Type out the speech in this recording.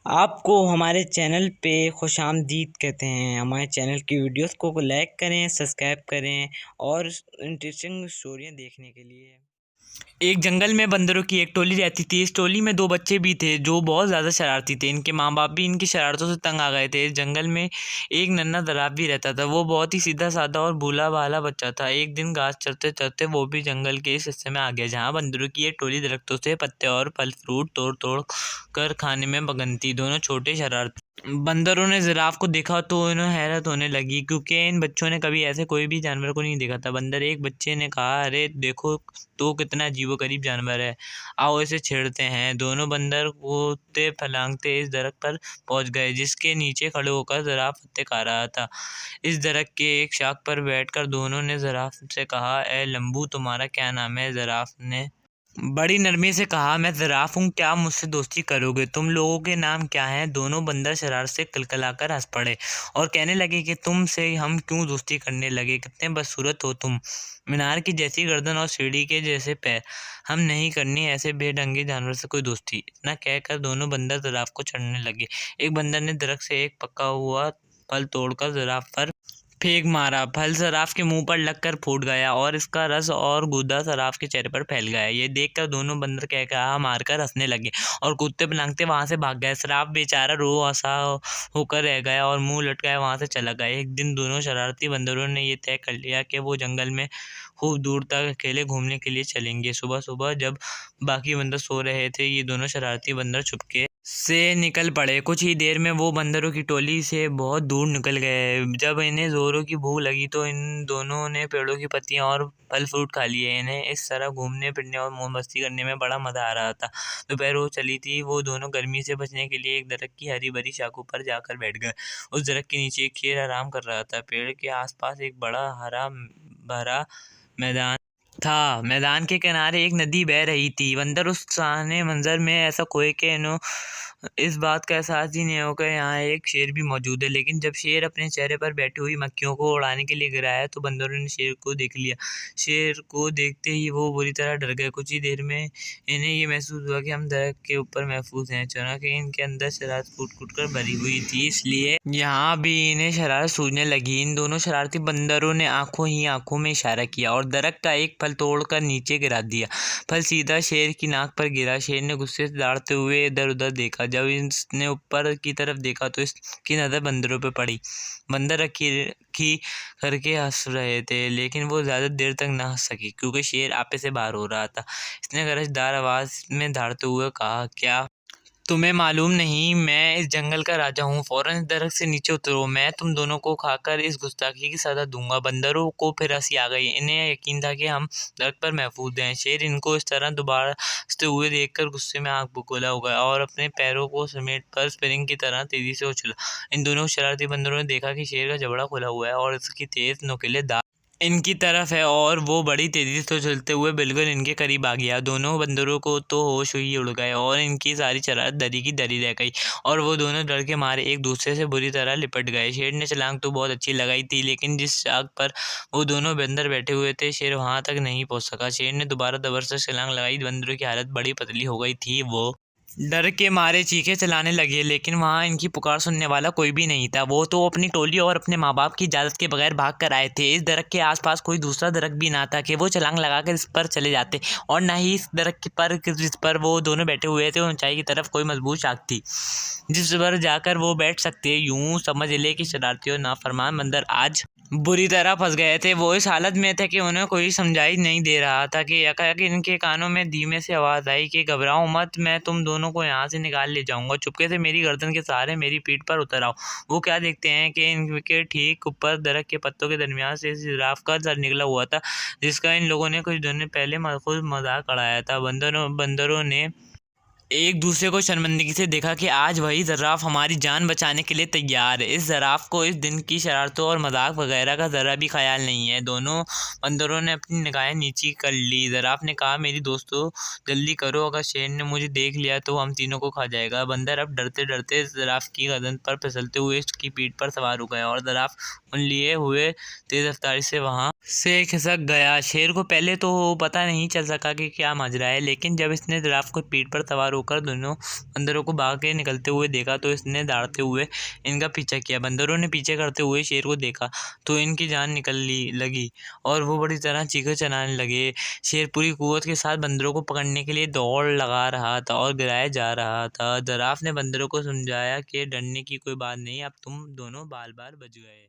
आपको हमारे चैनल पे खुशामदीद कहते हैं। हमारे चैनल की वीडियोस को लाइक करें, सब्सक्राइब करें और इंटरेस्टिंग स्टोरियाँ देखने के लिए। एक जंगल में बंदरों की एक टोली रहती थी। इस टोली में 2 बच्चे भी थे जो बहुत ज़्यादा शरारती थे। इनके माँ बाप भी इनकी शरारतों से तंग आ गए थे। इस जंगल में एक नन्हा तालाब भी रहता था। वो बहुत ही सीधा साधा और भोला भाला बच्चा था। एक दिन घास चरते चरते वो भी जंगल के इस हिस्से में आ गया जहाँ बंदरों की एक टोली दरख्तों से पत्ते और फल फ्रूट तोड़ तोड़ कर खाने में मगन थी। दोनों छोटे शरारती बंदरों ने जिराफ को देखा तो इन्हें हैरत होने लगी, क्योंकि इन बच्चों ने कभी ऐसे कोई भी जानवर को नहीं देखा था। बंदर एक बच्चे ने कहा, अरे देखो तो कितना अजीबोगरीब जानवर है, आओ इसे छेड़ते हैं। दोनों बंदर कूदते फलांगते इस दरख्त पर पहुंच गए जिसके नीचे खड़े होकर जिराफ पत्ते खा रहा था। इस दरख्त के एक शाख पर बैठकर दोनों ने जिराफ से कहा, ए लंबू, तुम्हारा क्या नाम है? जिराफ ने बड़ी नरमी से कहा, मैं जिराफ हूँ, क्या मुझसे दोस्ती करोगे? तुम लोगों के नाम क्या हैं? दोनों बंदर शरारत से किलकिलाकर हंस पड़े और कहने लगे कि तुमसे हम क्यों दोस्ती करने लगे, कितने बदसूरत हो तुम, मीनार की जैसी गर्दन और सीढ़ी के जैसे पैर, हम नहीं करनी ऐसे बेढंगे जानवर से कोई दोस्ती। इतना कहकर दोनों बंदर जिराफ को चढ़ने लगे। एक बंदर ने दरख्त से एक पका हुआ फल तोड़कर जिराफ पर फेंक मारा। फल जिराफ के मुंह पर लगकर फूट गया और इसका रस और गूदा जिराफ के चेहरे पर फैल गया। ये देखकर दोनों बंदर कहकहा मारकर हंसने लगे और कूदते पलांगते वहां से भाग गए। जिराफ बेचारा रो हंसा होकर रह गया और मुंह लटकाए वहां से चला गया। एक दिन दोनों शरारती बंदरों ने ये तय कर लिया कि वो जंगल में खूब दूर तक अकेले घूमने के लिए चलेंगे। सुबह सुबह जब बाकी बंदर सो रहे थे, ये दोनों शरारती बंदर चुपके से निकल पड़े। कुछ ही देर में वो बंदरों की टोली से बहुत दूर निकल गए। जब इन्हें जोरों की भूख लगी तो इन दोनों ने पेड़ों की पत्तियां और फल फ्रूट खा लिए। इन्हें इस तरह घूमने फिरने और मौज मस्ती करने में बड़ा मजा आ रहा था। दोपहर हो चली थी। वो दोनों गर्मी से बचने के लिए एक दरख्त की हरी भरी शाखों पर जाकर बैठ गए। उस दरख्त के नीचे एक शेर आराम कर रहा था। पेड़ के आसपास एक बड़ा हरा भरा मैदान था। मैदान के किनारे एक नदी बह रही थी। बंदर उस सुहाने मंजर में ऐसा खोए कि इन्हें इस बात का एहसास ही नहीं होगा यहाँ एक शेर भी मौजूद है। लेकिन जब शेर अपने चेहरे पर बैठी हुई मक्खियों को उड़ाने के लिए गिराया तो बंदरों ने शेर को देख लिया। शेर को देखते ही वो बुरी तरह डर गए। कुछ ही देर में इन्हें ये महसूस हुआ कि हम दरख्त के ऊपर महफूज हैं। चूंकि इनके अंदर शरारत कूट कूट कर भरी हुई थी, इसलिए यहाँ भी इन्हें शरारत सूझने लगी। इन दोनों शरारती बंदरों ने आंखों ही आंखों में इशारा किया और दरख्त का एक फल तोड़कर नीचे गिरा दिया। फल सीधा शेर की नाक पर गिरा। शेर ने गुस्से से दौड़ते हुए इधर उधर देखा। जब इसने ऊपर की तरफ देखा तो इसकी नज़र बंदरों पर पड़ी। बंदर अखी करके हंस रहे थे, लेकिन वो ज़्यादा देर तक न हंस सकी क्योंकि शेर आपे से बाहर हो रहा था। इसने गरजदार आवाज़ में दहाड़ते हुए कहा, क्या तुम्हें मालूम नहीं मैं इस जंगल का राजा हूँ? फौरन इस दरख्त से नीचे उतरो, मैं तुम दोनों को खाकर इस गुस्ताखी की सजा दूंगा। बंदरों को फिर हंसी आ गई। इन्हें यकीन था कि हम दरख्त पर महफूज हैं। शेर इनको इस तरह दोबारा हंसते हुए देखकर गुस्से में आग बबूला हो गया और अपने पैरों को समेट कर स्प्रिंग की तरह तेजी से उछला। इन दोनों शरारती बंदरों ने देखा कि शेर का जबड़ा खुला हुआ है और इसकी तेज नुकीले दांत इनकी तरफ है और वो बड़ी तेजी से चलते हुए बिल्कुल इनके करीब आ गया। दोनों बंदरों को तो होश ही उड़ गए और इनकी सारी शरारत दरी की दरी रह गई और वो दोनों डर के मारे एक दूसरे से बुरी तरह लिपट गए। शेर ने छलांग तो बहुत अच्छी लगाई थी, लेकिन जिस शाख पर वो दोनों बंदर बैठे हुए थे, शेर वहां तक नहीं पहुंच सका। शेर ने दोबारा जबरदस्त छलांग लगाई। बंदरों की हालत बड़ी पतली हो गई थी। वो डर के मारे चीखे चलाने लगे, लेकिन वहां इनकी पुकार सुनने वाला कोई भी नहीं था। वो तो अपनी टोली और अपने माँ बाप की इजाज़त के बगैर भाग कर आए थे। इस दरख्त के आसपास कोई दूसरा दरख्त भी ना था कि वो छलांग लगाकर इस पर चले जाते, और न ही इस दरख्त पर जिस पर वो दोनों बैठे हुए थे ऊंचाई की तरफ कोई मजबूत शाख थी जिस पर जाकर वो बैठ सकते। यूं समझ ले कि शरारती और नाफरमान बंदर आज बुरी तरह फंस गए थे। वो इस हालत में थे कि उन्हें कोई समझाई नहीं दे रहा था कि एकाएक इनके कानों में धीमे से आवाज़ आई कि घबराओ मत, मैं तुम दोनों को यहाँ से निकाल ले जाऊंगा। चुपके से मेरी गर्दन के सहारे मेरी पीठ पर उतर आओ। वो क्या देखते हैं कि इनके ठीक ऊपर दरख्त के पत्तों के दरमियान से जिराफ का सर निकला हुआ था, जिसका इन लोगों ने कुछ दिन पहले खुद मजाक उड़ाया था। बंदरों ने एक दूसरे को शर्मिंदगी से देखा कि आज वही जिराफ हमारी जान बचाने के लिए तैयार है। इस जिराफ को इस दिन की शरारतों और मजाक वगैरह का ज़रा भी ख्याल नहीं है। दोनों बंदरों ने अपनी निगाहें नीची कर ली। जिराफ ने कहा, मेरी दोस्तों जल्दी करो, अगर शेर ने मुझे देख लिया तो हम तीनों को खा जाएगा। बंदर अब डरते डरते जिराफ की गर्दन पर फिसलते हुए इसकी पीठ पर सवार हो गया और जिराफ उन लिए हुए तेज रफ्तारी से वहां से खिसक गया। शेर को पहले तो पता नहीं चल सका कि क्या माजरा है, लेकिन जब इसने जिराफ को पीठ पर सवार होकर दोनों बंदरों को भाग के निकलते हुए देखा तो इसने दौड़ते हुए इनका पीछा किया। बंदरों ने पीछे करते हुए शेर को देखा तो इनकी जान निकलने लगी और वो बड़ी तरह चीखें चलाने लगे। शेर पूरी कुव्वत के साथ बंदरों को पकड़ने के लिए दौड़ लगा रहा था और गिराया जा रहा था। जिराफ ने बंदरों को समझाया कि डरने की कोई बात नहीं, अब तुम दोनों बाल बाल बच गए।